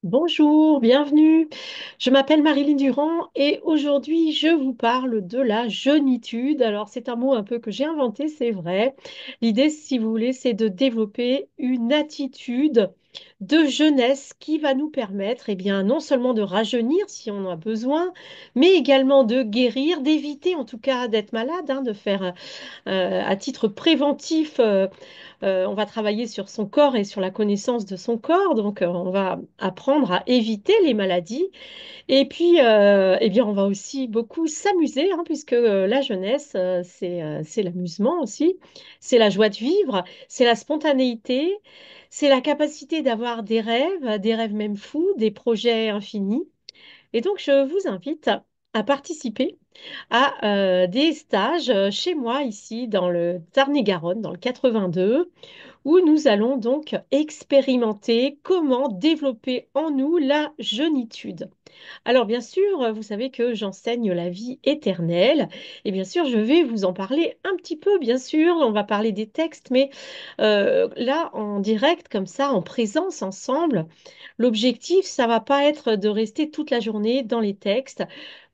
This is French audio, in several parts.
Bonjour, bienvenue. Je m'appelle Marilyn Durand et aujourd'hui je vous parle de la jeunitude. Alors c'est un mot un peu que j'ai inventé, c'est vrai. L'idée, si vous voulez, c'est de développer une attitude de jeunesse qui va nous permettre, eh bien, non seulement de rajeunir si on en a besoin, mais également de guérir, d'éviter en tout cas d'être malade, de faire à titre préventif. On va travailler sur son corps et sur la connaissance de son corps, donc on va apprendre à éviter les maladies. Et puis, eh bien, on va aussi beaucoup s'amuser, puisque la jeunesse, c'est l'amusement aussi, c'est la joie de vivre, c'est la spontanéité, c'est la capacité d'avoir des rêves même fous, des projets infinis. Et donc, je vous invite à participer à des stages chez moi ici dans le Tarn-et-Garonne, dans le 82, où nous allons donc expérimenter comment développer en nous la jeunitude. Alors bien sûr, vous savez que j'enseigne la vie éternelle et bien sûr, je vais vous en parler un petit peu, bien sûr, on va parler des textes, mais là, en direct, comme ça, en présence, ensemble, l'objectif, ça va pas être de rester toute la journée dans les textes.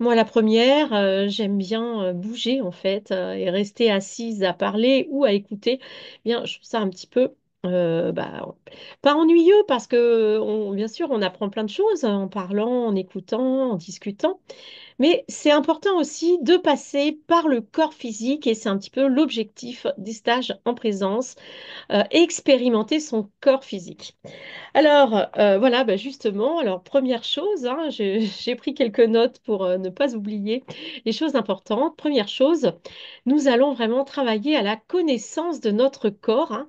Moi, la première, j'aime bien bouger en fait et rester assise à parler ou à écouter. Bien, je trouve ça un petit peu pas ennuyeux parce que bien sûr, on apprend plein de choses en parlant, en écoutant, en discutant. Mais c'est important aussi de passer par le corps physique et c'est un petit peu l'objectif des stages en présence, expérimenter son corps physique. Alors, voilà, justement, alors première chose, j'ai pris quelques notes pour ne pas oublier les choses importantes. Première chose, nous allons vraiment travailler à la connaissance de notre corps.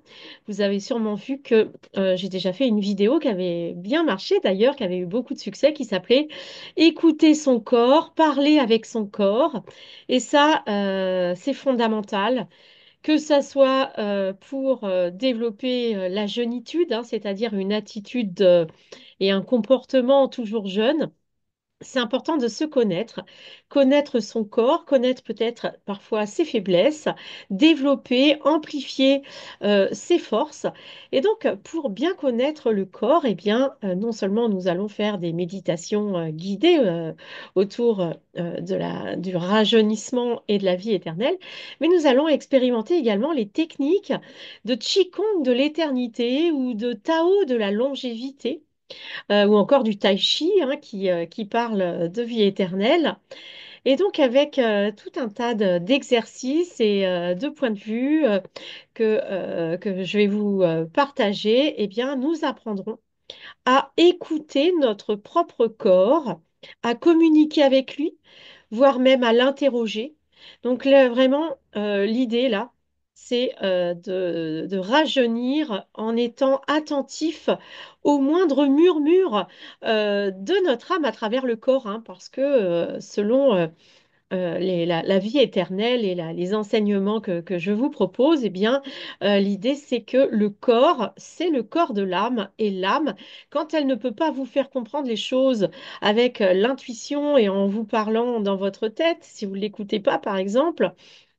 Vous avez sûrement vu que j'ai déjà fait une vidéo qui avait bien marché d'ailleurs, qui avait eu beaucoup de succès, qui s'appelait Écouter son corps, parler avec son corps. Et ça, c'est fondamental que ça soit pour développer la jeunitude, c'est-à-dire une attitude et un comportement toujours jeune. C'est important de se connaître, connaître son corps, connaître peut-être parfois ses faiblesses, développer, amplifier ses forces. Et donc, pour bien connaître le corps, eh bien, non seulement nous allons faire des méditations guidées autour du rajeunissement et de la vie éternelle, mais nous allons expérimenter également les techniques de Qigong de l'éternité ou de Tao de la longévité ou encore du tai chi qui parle de vie éternelle. Et donc avec tout un tas d'exercices et de points de vue que je vais vous partager, eh bien, nous apprendrons à écouter notre propre corps, à communiquer avec lui, voire même à l'interroger. Donc là, vraiment, l'idée là, c'est de rajeunir en étant attentif au moindre murmure de notre âme à travers le corps, parce que selon la vie éternelle et les enseignements que je vous propose, eh bien, l'idée, c'est que le corps, c'est le corps de l'âme. Et l'âme, quand elle ne peut pas vous faire comprendre les choses avec l'intuition et en vous parlant dans votre tête, si vous ne l'écoutez pas, par exemple,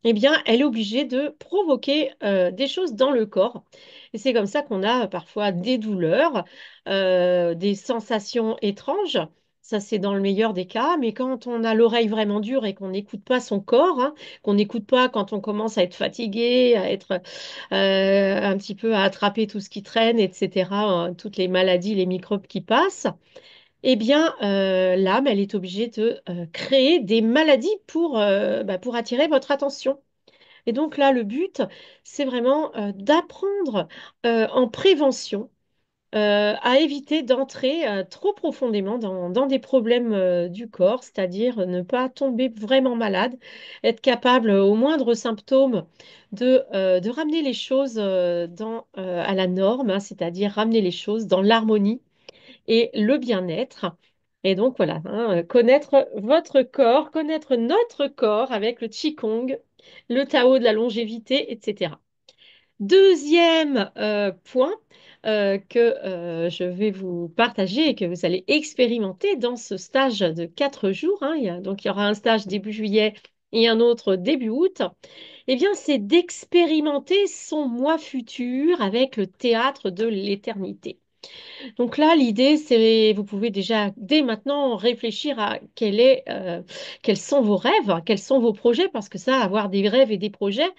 eh bien, elle est obligée de provoquer des choses dans le corps. Et c'est comme ça qu'on a parfois des douleurs, des sensations étranges. Ça, c'est dans le meilleur des cas, mais quand on a l'oreille vraiment dure et qu'on n'écoute pas son corps, qu'on n'écoute pas quand on commence à être fatigué, à être un petit peu à attraper tout ce qui traîne, etc., toutes les maladies, les microbes qui passent, eh bien, l'âme, elle est obligée de créer des maladies pour attirer votre attention. Et donc là, le but, c'est vraiment d'apprendre en prévention à éviter d'entrer trop profondément dans des problèmes du corps, c'est-à-dire ne pas tomber vraiment malade, être capable au moindre symptôme de ramener les choses à la norme, c'est-à-dire ramener les choses dans l'harmonie et le bien-être. Et donc voilà, connaître votre corps, connaître notre corps avec le Qigong, le Tao de la longévité, etc. Deuxième point que je vais vous partager et que vous allez expérimenter dans ce stage de 4 jours. Donc, il y aura un stage début juillet et un autre début août. Eh bien, c'est d'expérimenter son moi futur avec le théâtre de l'éternité. Donc là, l'idée, c'est, vous pouvez déjà dès maintenant réfléchir à quels sont vos rêves, quels sont vos projets, parce que ça, avoir des rêves et des projets,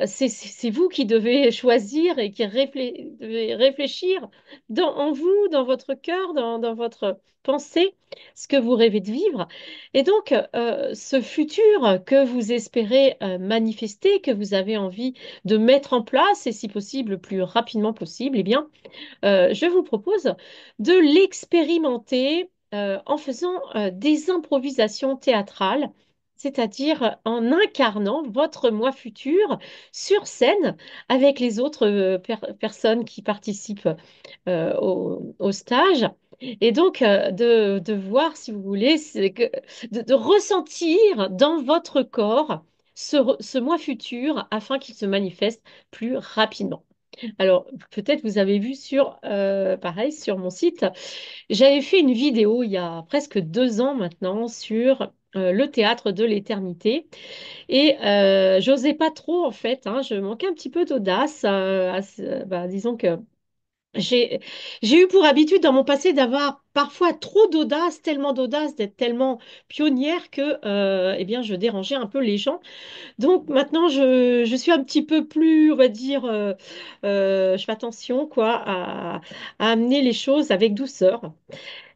c'est vous qui devez choisir et qui devez réfléchir en vous, dans votre cœur, dans votre pensée, ce que vous rêvez de vivre. Et donc, ce futur que vous espérez manifester, que vous avez envie de mettre en place, et si possible, le plus rapidement possible, eh bien, je vous propose de l'expérimenter en faisant des improvisations théâtrales, c'est-à-dire en incarnant votre moi futur sur scène avec les autres personnes qui participent au stage. Et donc, de voir, si vous voulez, de ressentir dans votre corps ce moi futur afin qu'il se manifeste plus rapidement. Alors, peut-être vous avez vu pareil, sur mon site, j'avais fait une vidéo il y a presque 2 ans maintenant sur le théâtre de l'éternité. Et j'osais pas trop, en fait, hein, je manquais un petit peu d'audace. Disons que j'ai, j'ai eu pour habitude dans mon passé d'avoir parfois trop d'audace, tellement d'audace, d'être tellement pionnière que eh bien, je dérangeais un peu les gens. Donc maintenant, je suis un petit peu plus, on va dire, je fais attention quoi, à amener les choses avec douceur.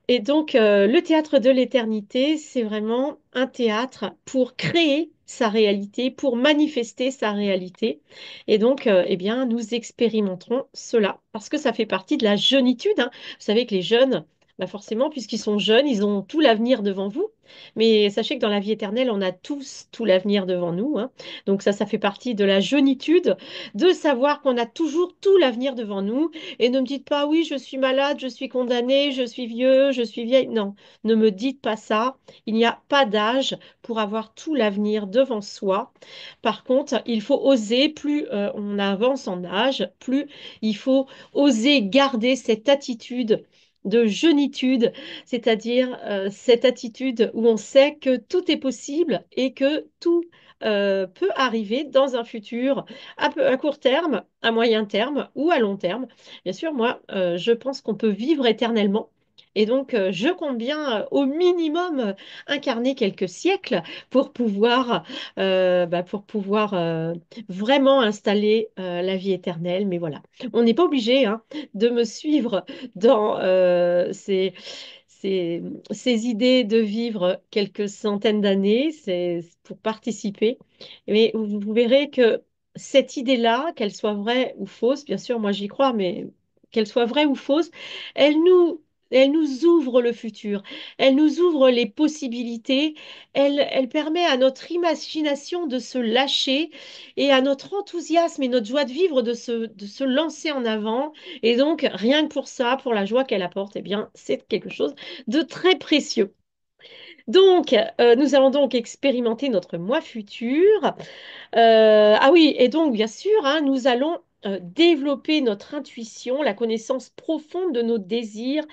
Et donc, le théâtre de l'éternité, c'est vraiment un théâtre pour créer sa réalité, pour manifester sa réalité. Et donc, eh bien, nous expérimenterons cela parce que ça fait partie de la jeunitude, hein. Vous savez que les jeunes, bah forcément, puisqu'ils sont jeunes, ils ont tout l'avenir devant vous. Mais sachez que dans la vie éternelle, on a tous tout l'avenir devant nous, hein. Donc ça fait partie de la jeunitude, de savoir qu'on a toujours tout l'avenir devant nous. Et ne me dites pas, oui, je suis malade, je suis condamné, je suis vieux, je suis vieille. Non, ne me dites pas ça. Il n'y a pas d'âge pour avoir tout l'avenir devant soi. Par contre, il faut oser, plus on avance en âge, plus il faut oser garder cette attitude de jeunitude, c'est-à-dire cette attitude où on sait que tout est possible et que tout peut arriver dans un futur à court terme, à moyen terme ou à long terme. Bien sûr, moi, je pense qu'on peut vivre éternellement. Et donc, je compte bien au minimum incarner quelques siècles pour pouvoir vraiment installer la vie éternelle. Mais voilà, on n'est pas obligé hein, de me suivre dans ces, ces idées de vivre quelques centaines d'années, c'est pour participer. Mais vous verrez que cette idée-là, qu'elle soit vraie ou fausse, bien sûr, moi j'y crois, mais qu'elle soit vraie ou fausse, elle nous, elle nous ouvre le futur, elle nous ouvre les possibilités, elle permet à notre imagination de se lâcher et à notre enthousiasme et notre joie de vivre de se lancer en avant. Et donc, rien que pour ça, pour la joie qu'elle apporte, eh bien, c'est quelque chose de très précieux. Donc, nous allons donc expérimenter notre moi futur. Ah oui, et donc bien sûr, hein, nous allons développer notre intuition, la connaissance profonde de nos désirs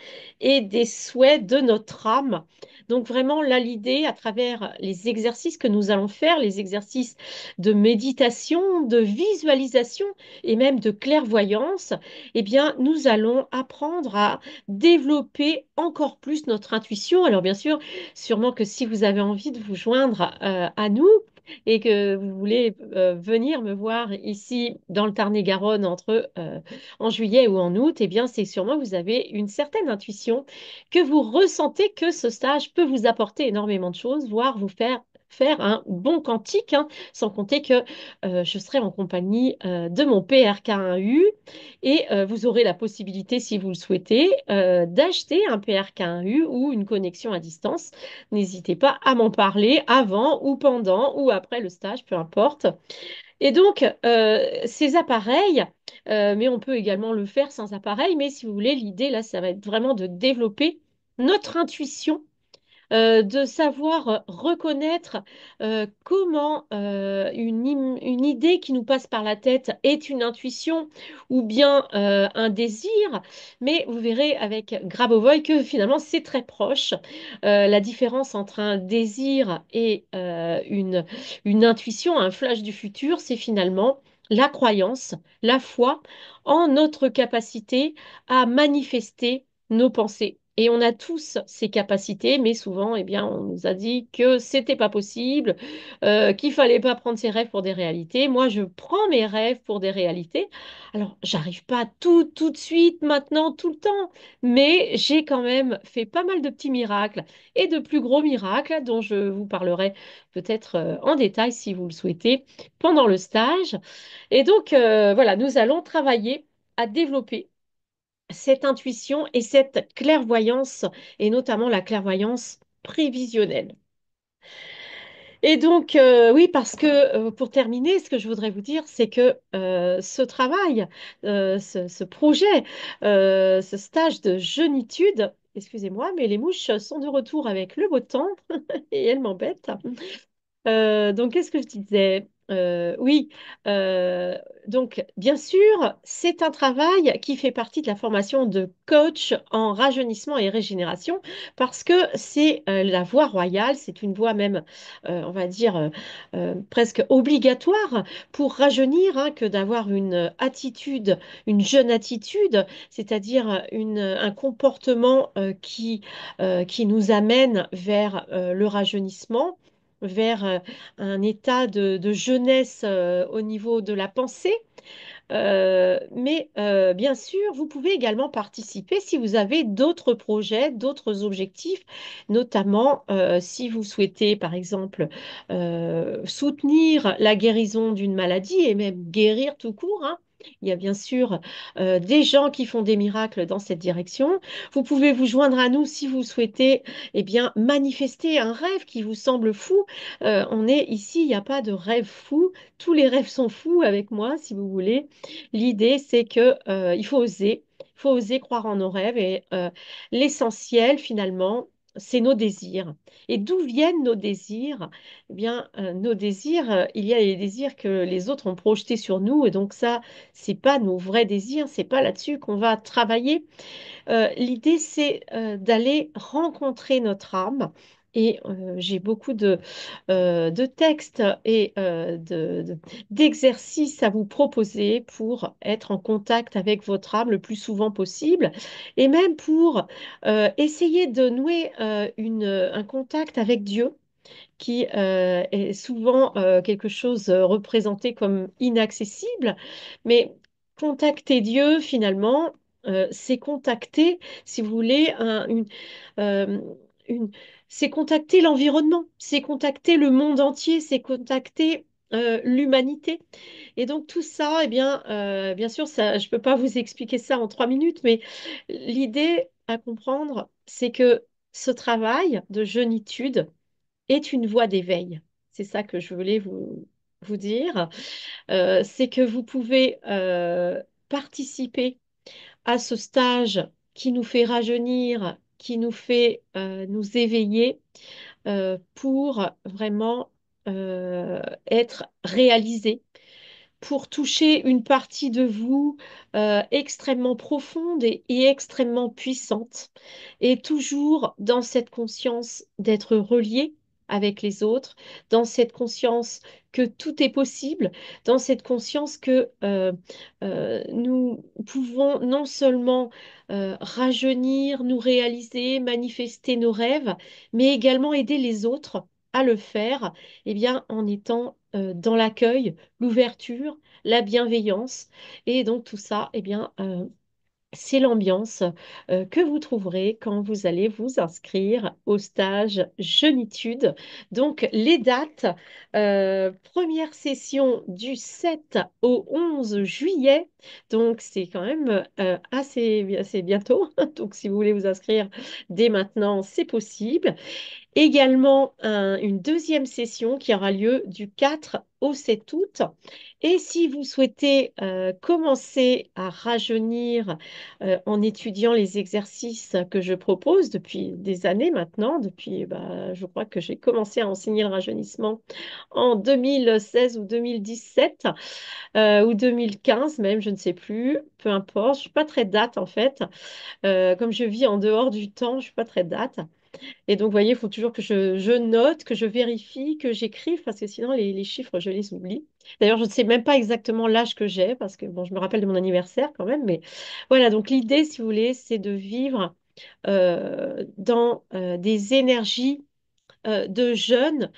et des souhaits de notre âme. Donc vraiment, là, l'idée, à travers les exercices que nous allons faire, les exercices de méditation, de visualisation et même de clairvoyance, eh bien, nous allons apprendre à développer encore plus notre intuition. Alors bien sûr, sûrement que si vous avez envie de vous joindre à nous, et que vous voulez venir me voir ici dans le Tarn-et-Garonne en juillet ou en août, eh bien, c'est sûrement que vous avez une certaine intuition, que vous ressentez que ce stage peut vous apporter énormément de choses, voire vous faire un bon quantique, hein, sans compter que je serai en compagnie de mon PRK1U et vous aurez la possibilité, si vous le souhaitez, d'acheter un PRK1U ou une connexion à distance. N'hésitez pas à m'en parler avant ou pendant ou après le stage, peu importe. Et donc, ces appareils, mais on peut également le faire sans appareil, mais si vous voulez, l'idée là, ça va être vraiment de développer notre intuition de savoir reconnaître comment une idée qui nous passe par la tête est une intuition ou bien un désir, mais vous verrez avec Grabovoi que finalement c'est très proche. La différence entre un désir et une intuition, un flash du futur, c'est finalement la croyance, la foi en notre capacité à manifester nos pensées. Et on a tous ces capacités, mais souvent, eh bien, on nous a dit que c'était pas possible, qu'il fallait pas prendre ses rêves pour des réalités. Moi, je prends mes rêves pour des réalités. Alors, j'arrive pas à tout de suite, maintenant, tout le temps, mais j'ai quand même fait pas mal de petits miracles et de plus gros miracles dont je vous parlerai peut-être en détail si vous le souhaitez pendant le stage. Et donc, voilà, nous allons travailler à développer cette intuition et cette clairvoyance, et notamment la clairvoyance prévisionnelle. Et donc, oui, parce que pour terminer, ce que je voudrais vous dire, c'est que ce travail, ce projet, ce stage de jeunitude, excusez-moi, mais les mouches sont de retour avec le beau temps et elles m'embêtent. Donc, qu'est-ce que je disais? Oui, euh, donc bien sûr, c'est un travail qui fait partie de la formation de coach en rajeunissement et régénération parce que c'est la voie royale, c'est une voie même, on va dire, presque obligatoire pour rajeunir, hein, que d'avoir une attitude, une jeune attitude, c'est-à-dire un comportement qui nous amène vers le rajeunissement vers un état de jeunesse au niveau de la pensée. Mais bien sûr, vous pouvez également participer si vous avez d'autres projets, d'autres objectifs, notamment si vous souhaitez, par exemple, soutenir la guérison d'une maladie et même guérir tout court, hein. Il y a bien sûr des gens qui font des miracles dans cette direction. Vous pouvez vous joindre à nous si vous souhaitez, eh bien, manifester un rêve qui vous semble fou. On est ici, il n'y a pas de rêve fou. Tous les rêves sont fous avec moi, si vous voulez. L'idée, c'est que, il faut oser croire en nos rêves et l'essentiel, finalement, c'est nos désirs. Et d'où viennent nos désirs? Eh bien, nos désirs, il y a les désirs que les autres ont projetés sur nous, et donc ça, c'est pas nos vrais désirs, c'est pas là-dessus qu'on va travailler. L'idée, c'est d'aller rencontrer notre âme. Et j'ai beaucoup de textes et d'exercices à vous proposer pour être en contact avec votre âme le plus souvent possible et même pour essayer de nouer un contact avec Dieu qui est souvent quelque chose représenté comme inaccessible. Mais contacter Dieu, finalement, c'est contacter, si vous voulez, euh, une- c'est contacter l'environnement, c'est contacter le monde entier, c'est contacter l'humanité. Et donc tout ça, eh bien, bien sûr, ça, je ne peux pas vous expliquer ça en 3 minutes, mais l'idée à comprendre, c'est que ce travail de jeunitude, est une voie d'éveil. C'est ça que je voulais vous dire. C'est que vous pouvez participer à ce stage qui nous fait rajeunir, qui nous fait nous éveiller pour vraiment être réalisé pour toucher une partie de vous extrêmement profonde et extrêmement puissante, et toujours dans cette conscience d'être relié avec les autres, dans cette conscience que tout est possible, dans cette conscience que nous pouvons non seulement rajeunir, nous réaliser, manifester nos rêves, mais également aider les autres à le faire, eh bien, en étant dans l'accueil, l'ouverture, la bienveillance. Et donc tout ça, eh bien, c'est l'ambiance que vous trouverez quand vous allez vous inscrire au stage Jeunitude. Donc les dates, première session du 7 au 11 juillet. Donc c'est quand même assez bientôt. Donc si vous voulez vous inscrire dès maintenant, c'est possible. Également, une deuxième session qui aura lieu du 4 au 7 août. Et si vous souhaitez commencer à rajeunir en étudiant les exercices que je propose depuis des années maintenant, depuis, bah, je crois que j'ai commencé à enseigner le rajeunissement en 2016 ou 2017 ou 2015 même, je ne sais plus, peu importe, je ne suis pas très date en fait. Comme je vis en dehors du temps, je ne suis pas très date. Et donc, vous voyez, il faut toujours que je note, que je vérifie, que j'écrive, parce que sinon, les chiffres, je les oublie. D'ailleurs, je ne sais même pas exactement l'âge que j'ai, parce que bon, je me rappelle de mon anniversaire quand même. Mais voilà, donc l'idée, si vous voulez, c'est de vivre dans des énergies de jeunes.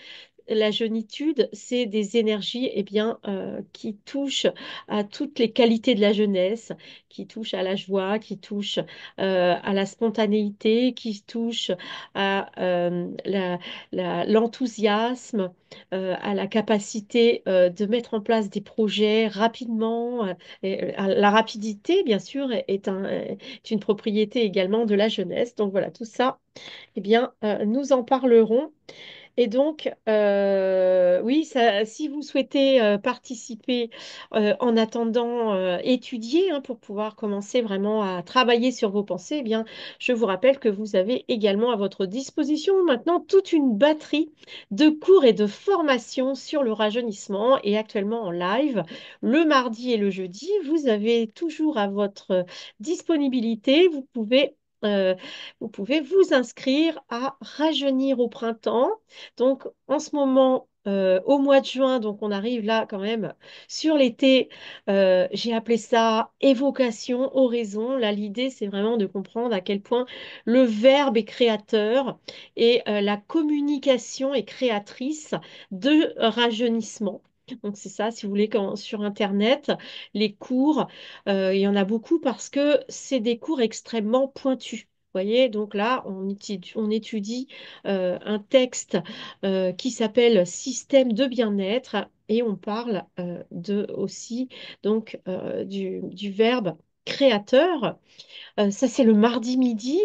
La jeunitude, c'est des énergies qui touchent à toutes les qualités de la jeunesse, qui touchent à la joie, qui touchent à la spontanéité, qui touchent à l'enthousiasme, à la capacité de mettre en place des projets rapidement. La rapidité, bien sûr, est une propriété également de la jeunesse. Donc voilà, tout ça, nous en parlerons. Et donc, oui, si vous souhaitez participer en attendant, étudier pour pouvoir commencer vraiment à travailler sur vos pensées, je vous rappelle que vous avez également à votre disposition maintenant toute une batterie de cours et de formations sur le rajeunissement et actuellement en live le mardi et le jeudi. Vous avez toujours à votre disponibilité, euh, vous pouvez vous inscrire à Rajeunir au printemps. Donc, en ce moment, au mois de juin, donc on arrive là quand même sur l'été, j'ai appelé ça évocation, oraison. Là, l'idée, c'est vraiment de comprendre à quel point le verbe est créateur et la communication est créatrice de rajeunissement. Donc, c'est ça, si vous voulez, sur Internet, les cours, il y en a beaucoup parce que c'est des cours extrêmement pointus. Vous voyez, donc là, on étudie un texte qui s'appelle Système de bien-être et on parle aussi du verbe créateur. Ça, c'est le mardi midi.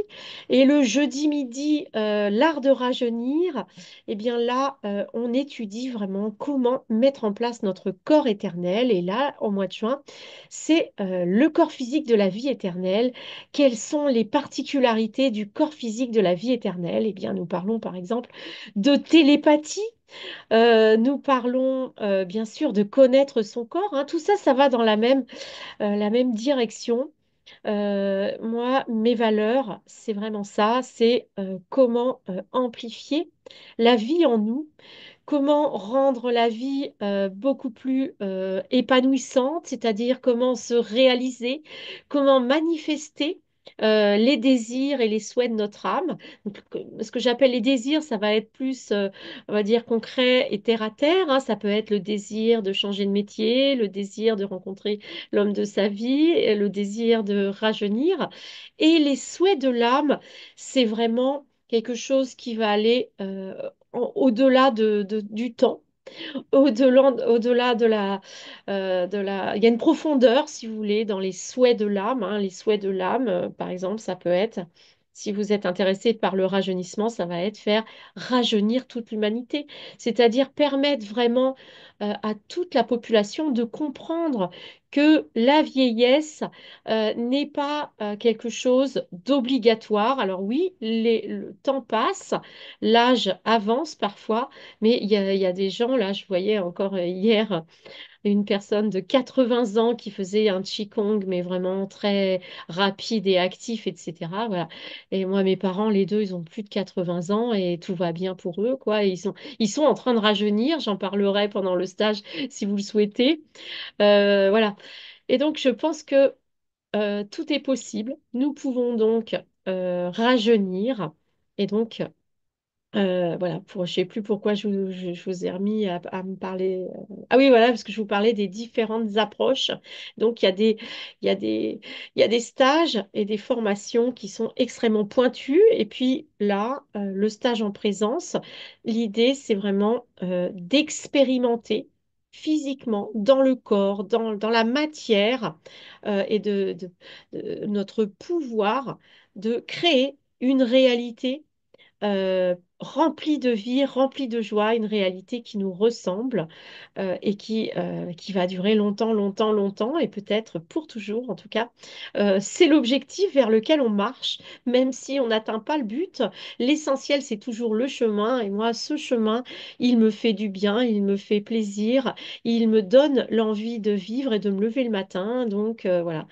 Et le jeudi midi, l'art de rajeunir, eh bien là, on étudie vraiment comment mettre en place notre corps éternel. Et là, au mois de juin, c'est le corps physique de la vie éternelle. Quelles sont les particularités du corps physique de la vie éternelle? Eh bien, nous parlons par exemple de télépathie. Nous parlons bien sûr de connaître son corps, hein. Tout ça, ça va dans la même direction. Moi, mes valeurs, c'est vraiment ça, c'est comment amplifier la vie en nous, comment rendre la vie beaucoup plus épanouissante, c'est-à-dire comment se réaliser, comment manifester les désirs et les souhaits de notre âme. Donc, ce que j'appelle les désirs, ça va être plus, on va dire, concret et terre à terre, hein. Ça peut être le désir de changer de métier, le désir de rencontrer l'homme de sa vie, et le désir de rajeunir. Et les souhaits de l'âme, c'est vraiment quelque chose qui va aller au-delà du temps, au-delà il y a une profondeur, si vous voulez, dans les souhaits de l'âme, hein. Les souhaits de l'âme, par exemple, ça peut être, si vous êtes intéressé par le rajeunissement, ça va être faire rajeunir toute l'humanité, c'est-à-dire permettre vraiment à toute la population de comprendre que la vieillesse n'est pas quelque chose d'obligatoire. Alors oui, le temps passe, l'âge avance parfois, mais il y a des gens, là, je voyais encore hier une personne de 80 ans qui faisait un Qigong, mais vraiment très rapide et actif, etc. Voilà. Et moi, mes parents, les deux, ils ont plus de 80 ans et tout va bien pour eux, quoi. Et ils sont en train de rajeunir. J'en parlerai pendant le stage si vous le souhaitez. Voilà. Et donc, je pense que tout est possible. Nous pouvons donc rajeunir. Et donc, voilà, je sais plus pourquoi je vous ai remis à me parler. Ah oui, voilà, parce que je vous parlais des différentes approches. Donc, il y a des, il y a des stages et des formations qui sont extrêmement pointues. Et puis là, le stage en présence, l'idée, c'est vraiment d'expérimenter physiquement, dans le corps, dans la matière, et de notre pouvoir de créer une réalité remplie de vie, remplie de joie, une réalité qui nous ressemble et qui va durer longtemps, longtemps, longtemps et peut-être pour toujours en tout cas. C'est l'objectif vers lequel on marche, même si on n'atteint pas le but. L'essentiel, c'est toujours le chemin et moi, ce chemin, il me fait du bien, il me fait plaisir, il me donne l'envie de vivre et de me lever le matin. Donc voilà.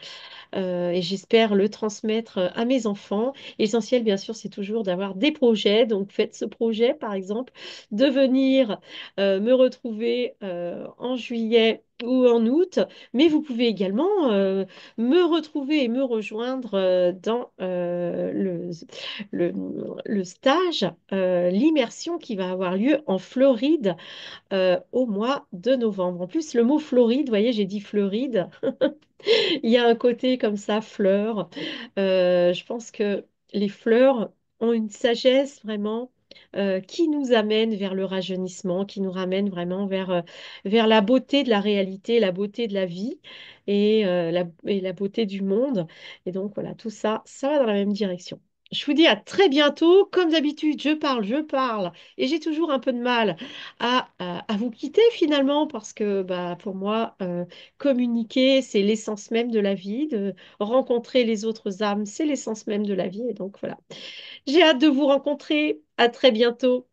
Et j'espère le transmettre à mes enfants. L'essentiel, bien sûr, c'est toujours d'avoir des projets. Donc, faites ce projet, par exemple, de venir me retrouver en juillet ou en août, mais vous pouvez également me retrouver et me rejoindre dans le, le stage, l'immersion qui va avoir lieu en Floride au mois de novembre. En plus, le mot Floride, vous voyez, j'ai dit Floride. Il y a un côté comme ça, fleurs. Je pense que les fleurs ont une sagesse vraiment qui nous amène vers le rajeunissement, qui nous ramène vraiment vers la beauté de la réalité, la beauté de la vie et la beauté du monde. Et donc voilà, tout ça, ça va dans la même direction. Je vous dis à très bientôt. Comme d'habitude, je parle, et j'ai toujours un peu de mal à vous quitter finalement parce que bah, pour moi, communiquer, c'est l'essence même de la vie. De rencontrer les autres âmes, c'est l'essence même de la vie. Et donc voilà. J'ai hâte de vous rencontrer. À très bientôt.